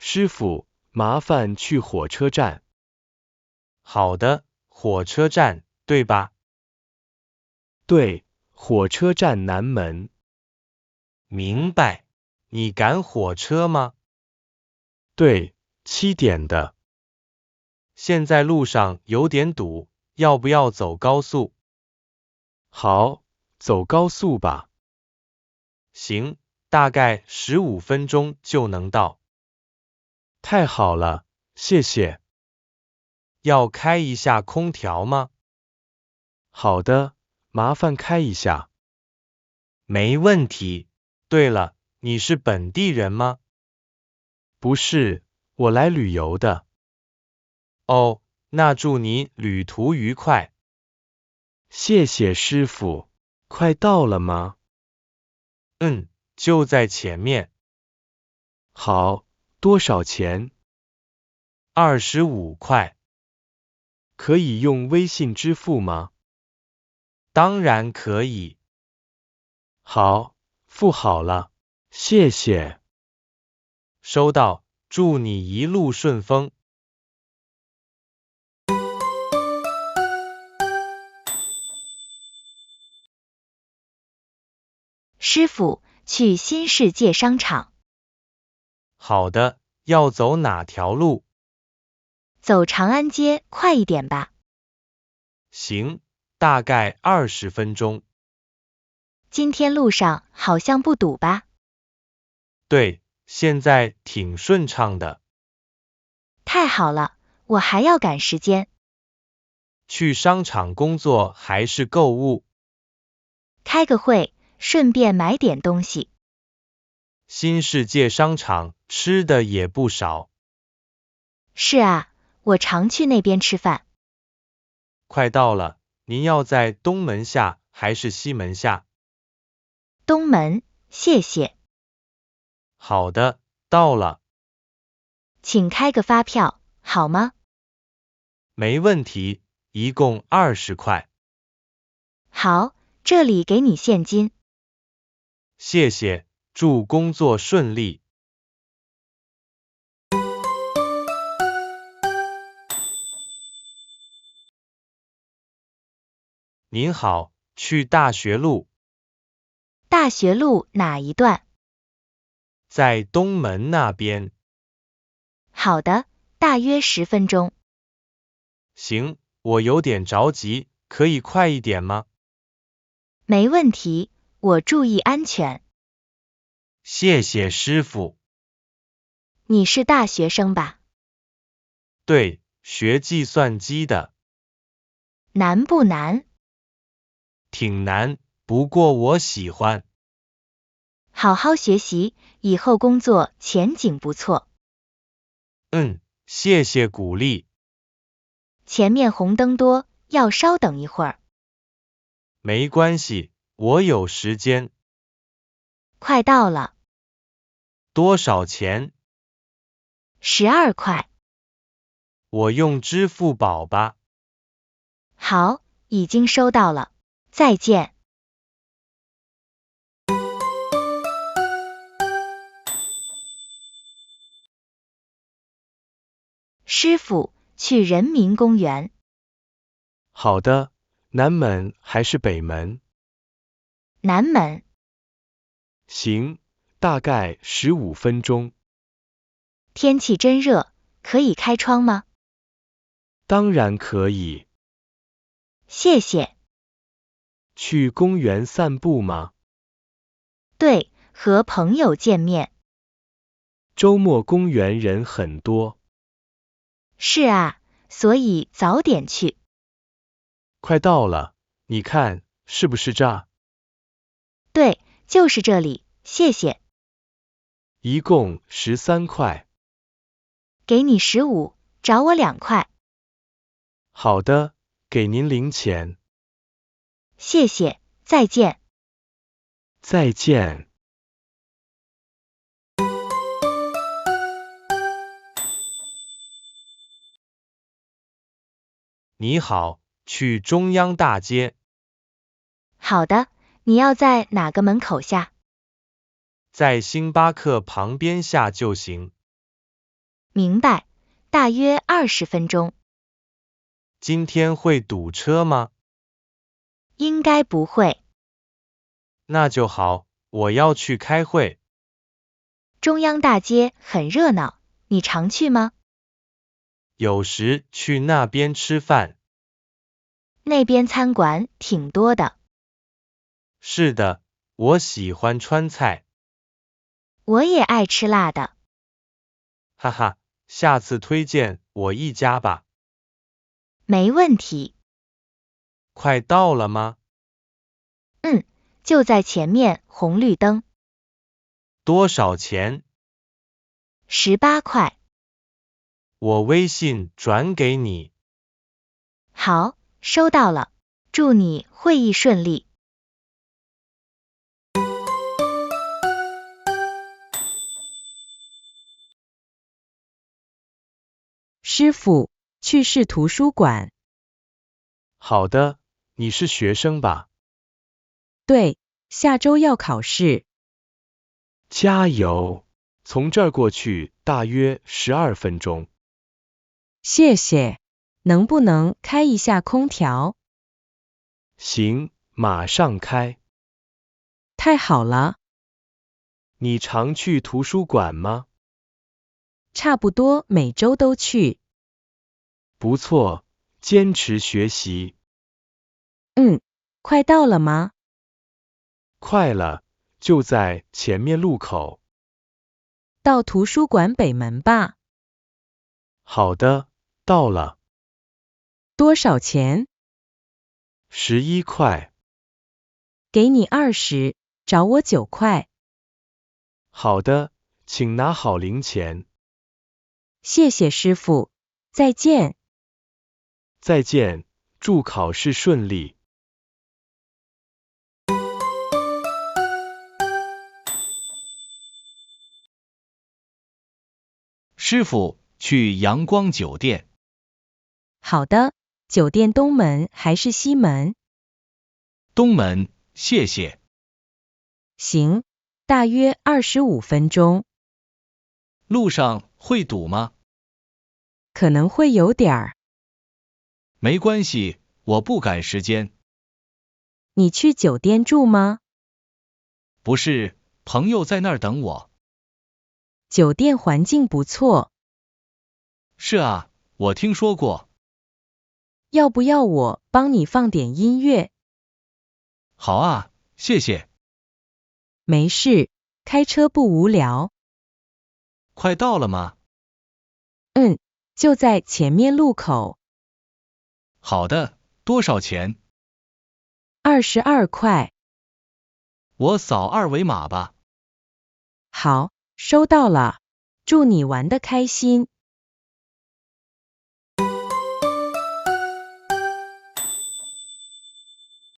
师傅，麻烦去火车站。好的，火车站，对吧？对，火车站南门。明白。你赶火车吗？对，7点的。现在路上有点堵，要不要走高速？好，走高速吧。行，大概15分钟就能到。太好了，谢谢。要开一下空调吗？好的，麻烦开一下。没问题。对了，你是本地人吗？不是，我来旅游的。哦，那祝你旅途愉快。谢谢师傅。快到了吗？就在前面。好，多少钱25块。可以用微信支付吗？当然可以。好，付好了，谢谢。收到，祝你一路顺风。师傅，去新世界商场。好的，要走哪条路？走长安街，快一点吧。行，大概20分钟。今天路上好像不堵吧？对，现在挺顺畅的。太好了，我还要赶时间。去商场工作还是购物？开个会，顺便买点东西。新世界商场吃的也不少。是啊，我常去那边吃饭。快到了，您要在东门下还是西门下？东门，谢谢。好的，到了。请开个发票，好吗？没问题，一共20块。好，这里给你现金。谢谢，祝工作顺利。您好，去大学路。大学路哪一段？在东门那边。好的，大约10分钟。行，我有点着急，可以快一点吗？没问题，我注意安全。谢谢师傅。你是大学生吧？对，学计算机的。难不难？挺难，不过我喜欢。好好学习，以后工作前景不错。谢谢鼓励。前面红灯多，要稍等一会儿。没关系，我有时间。快到了。多少钱？12块。我用支付宝吧。好，已经收到了。再见。师傅，去人民公园。好的，南门还是北门？南门。行，大概15分钟。天气真热，可以开窗吗？当然可以。谢谢。去公园散步吗？对，和朋友见面。周末公园人很多。是啊，所以早点去。快到了，你看，是不是这？对，就是这里，谢谢。一共13块。给你15，找我2块。好的，给您零钱。谢谢，再见。再见。你好，去中央大街。好的，你要在哪个门口下？在星巴克旁边下就行。明白，大约20分钟。今天会堵车吗？应该不会。那就好，我要去开会。中央大街很热闹，你常去吗？有时去那边吃饭。那边餐馆挺多的。是的，我喜欢川菜。我也爱吃辣的。哈哈，下次推荐我一家吧。没问题。快到了吗？就在前面，红绿灯。多少钱18块。我微信转给你。好，收到了。祝你会议顺利。师傅，去市图书馆。好的，你是学生吧？对，下周要考试。加油！从这儿过去大约12分钟。谢谢。能不能开一下空调？行，马上开。太好了。你常去图书馆吗？差不多每周都去。不错，坚持学习。快到了吗？快了，就在前面路口。到图书馆北门吧。好的，到了。多少钱？ 11块。给你20，找我9块。好的，请拿好零钱。谢谢师傅，再见。再见，祝考试顺利。师傅，去阳光酒店。好的，酒店东门还是西门？东门，谢谢。行，大约25分钟。路上会堵吗？可能会有点儿。没关系，我不赶时间。你去酒店住吗？不是，朋友在那儿等我。酒店环境不错。是啊，我听说过。要不要我帮你放点音乐？好啊，谢谢。没事，开车不无聊。快到了吗？就在前面路口。好的，多少钱22块。我扫二维码吧。好，收到了。祝你玩得开心。